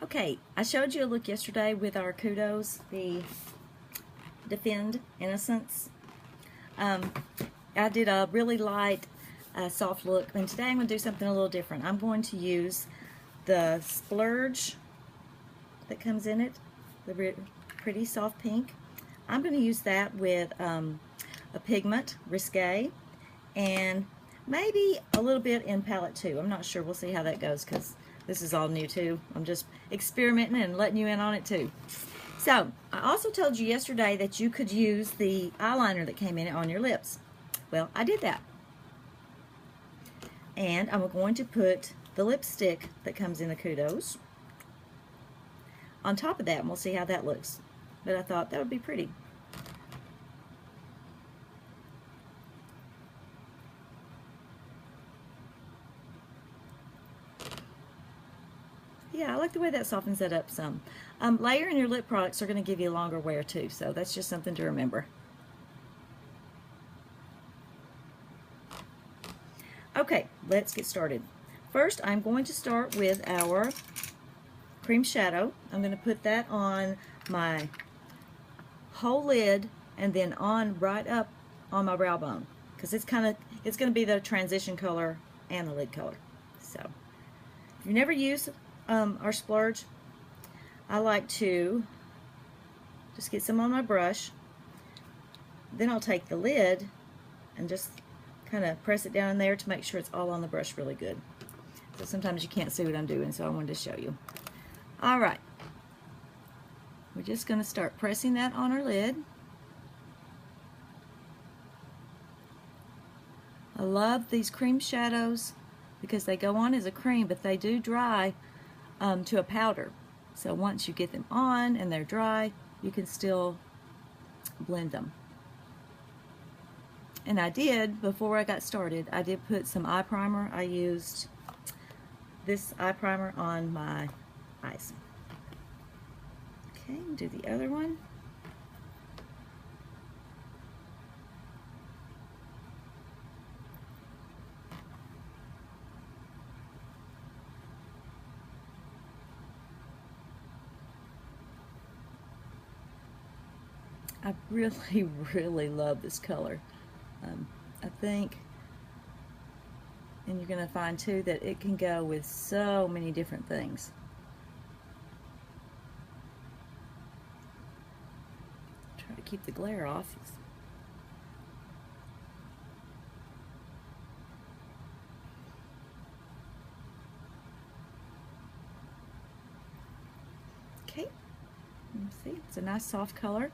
Okay, I showed you a look yesterday with our Kudos, the Defend Innocence. I did a really light, soft look, and today I'm going to do something a little different. I'm going to use the splurge that comes in it, the pretty soft pink. I'm going to use that with a pigment, Risqué, and maybe a little bit in palette too. I'm not sure. We'll see how that goes because this is all new too. I'm just experimenting and letting you in on it too. So, I also told you yesterday that you could use the eyeliner that came in it on your lips. Well, I did that. And I'm going to put the lipstick that comes in the Kudos on top of that, and we'll see how that looks. But I thought that would be pretty. Yeah, I like the way that softens that up some. Layering your lip products are going to give you longer wear too, so that's just something to remember. Okay, let's get started. First, I'm going to start with our cream shadow. I'm going to put that on my whole lid and then on right up on my brow bone because it's going to be the transition color and the lid color. So, if you never use our splurge, I like to just get some on my brush. Then I'll take the lid and just kind of press it down in there to make sure it's all on the brush really good. So sometimes you can't see what I'm doing, so I wanted to show you. All right, we're just going to start pressing that on our lid. I love these cream shadows because they go on as a cream, but they do dry to a powder. So once you get them on and they're dry, you can still blend them. And I did, before I got started, I did put some eye primer. I used this eye primer on my eyes. Okay, do the other one. I really, really love this color. I think, and you're going to find too, that it can go with so many different things. Try to keep the glare off. Okay, let's see, it's a nice soft color.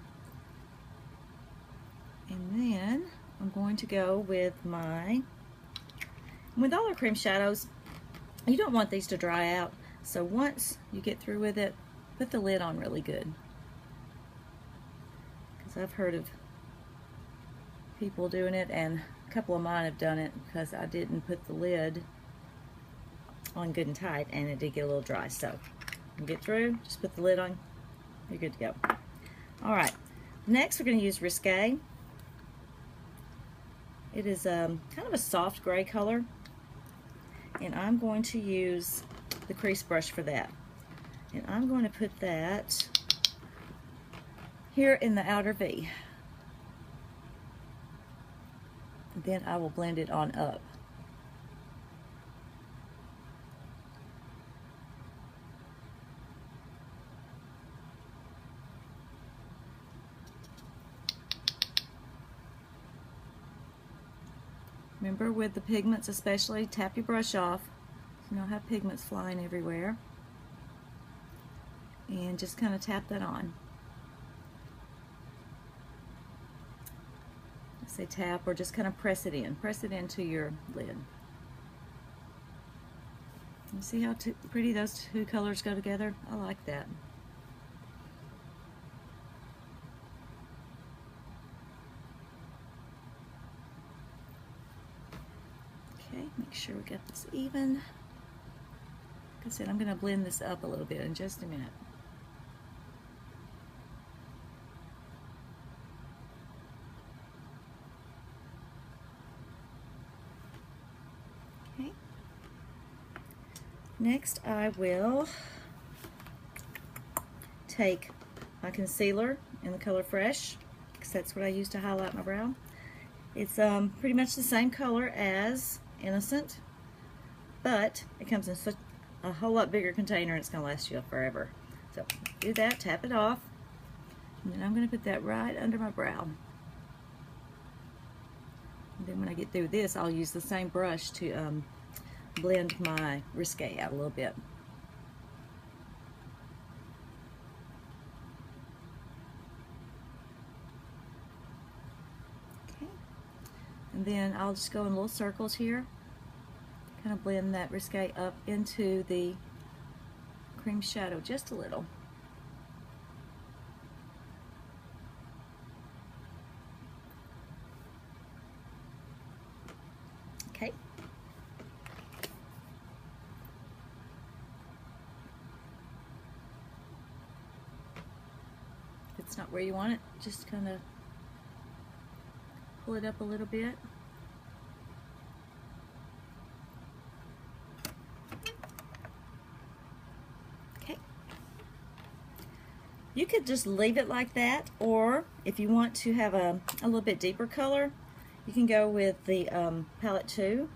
And then I'm going to go with with all our cream shadows, you don't want these to dry out. So once you get through with it, put the lid on really good. Because I've heard of people doing it, and a couple of mine have done it because I didn't put the lid on good and tight, and it did get a little dry. So you get through, just put the lid on, you're good to go. All right, next we're going to use Risqué. It is kind of a soft gray color, and I'm going to use the crease brush for that. And I'm going to put that here in the outer V. Then I will blend it on up. Remember, with the pigments especially, tap your brush off. You don't have pigments flying everywhere. And just kind of tap that on. I say tap, or just kind of press it in. Press it into your lid. You see how pretty those two colors go together? I like that. Okay, make sure we got this even. Like I said, I'm going to blend this up a little bit in just a minute. Okay. Next I will take my concealer in the color Fresh, because that's what I use to highlight my brow. It's pretty much the same color as Innocent, but it comes in such a whole lot bigger container and it's going to last you forever. So do that, tap it off, and then I'm going to put that right under my brow. And then when I get through this, I'll use the same brush to blend my Risqué out a little bit. Okay, and then I'll just go in little circles here, kind of blend that Risqué up into the cream shadow just a little. Okay. If it's not where you want it, just kind of pull it up a little bit. Okay. You could just leave it like that, or if you want to have a little bit deeper color, you can go with the palette 2,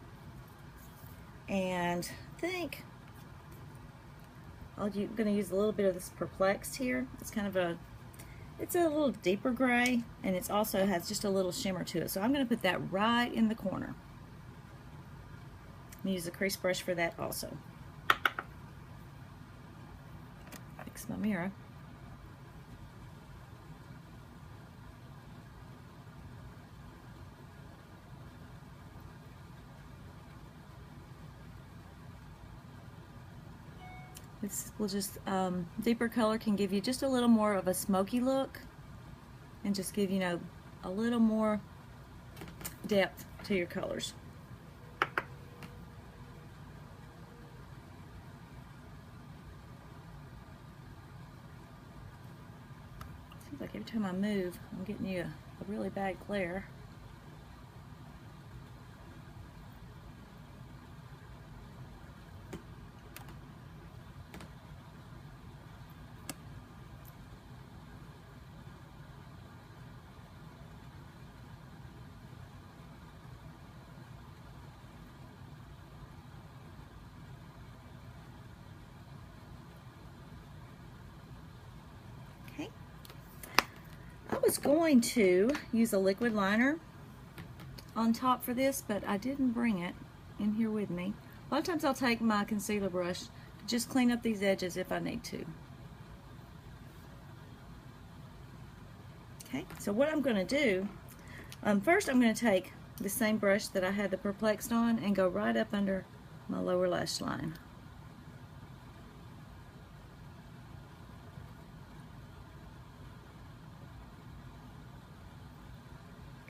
and I think I'm going to use a little bit of this Perplexed here. It's kind of it's a little deeper gray, and it also has just a little shimmer to it. So I'm going to put that right in the corner. I'm going to use a crease brush for that also. Fix my mirror. This will just, deeper color can give you just a little more of a smoky look and just give, you know, a little more depth to your colors. Seems like every time I move, I'm getting you a really bad glare. Okay. I was going to use a liquid liner on top for this, but I didn't bring it in here with me. A lot of times I'll take my concealer brush to just clean up these edges if I need to. Okay, so what I'm going to do, first I'm going to take the same brush that I had the Perplexed on and go right up under my lower lash line.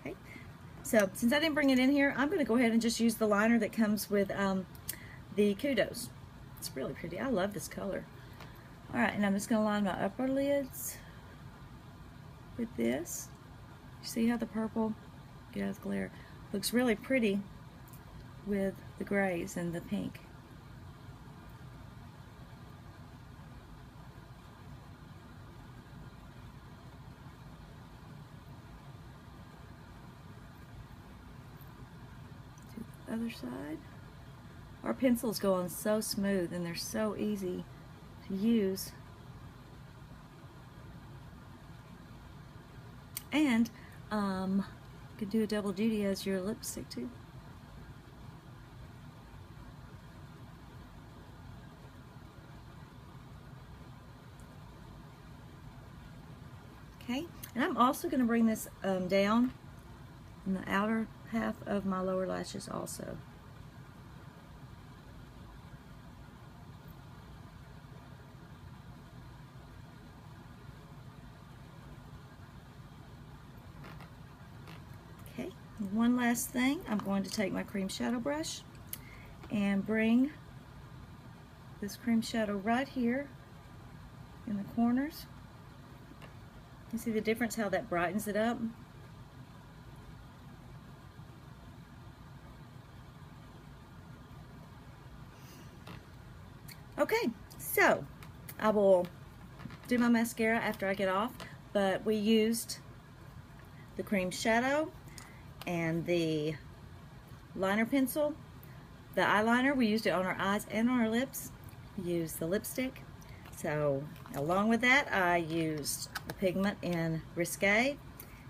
Okay, so since I didn't bring it in here, I'm going to go ahead and just use the liner that comes with the Kudos. It's really pretty. I love this color. Alright, and I'm just going to line my upper lids with this. You see how the purple, get out the glare, looks really pretty with the grays and the pink. To the other side. Our pencils go on so smooth and they're so easy to use. And you could do a double duty as your lipstick too. Okay, and I'm also going to bring this down in the outer half of my lower lashes also. Okay, one last thing, I'm going to take my cream shadow brush and bring this cream shadow right here in the corners. You see the difference, how that brightens it up? Okay, so I will do my mascara after I get off, but we used the cream shadow and the liner pencil. The eyeliner, we used it on our eyes and on our lips. We used the lipstick. So along with that, I used the pigment in Risqué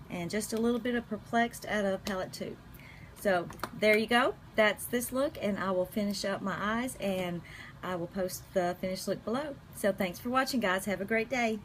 and just a little bit of Perplexed out of palette 2. So there you go. That's this look, and I will finish up my eyes and I will post the finished look below. So thanks for watching, guys. Have a great day.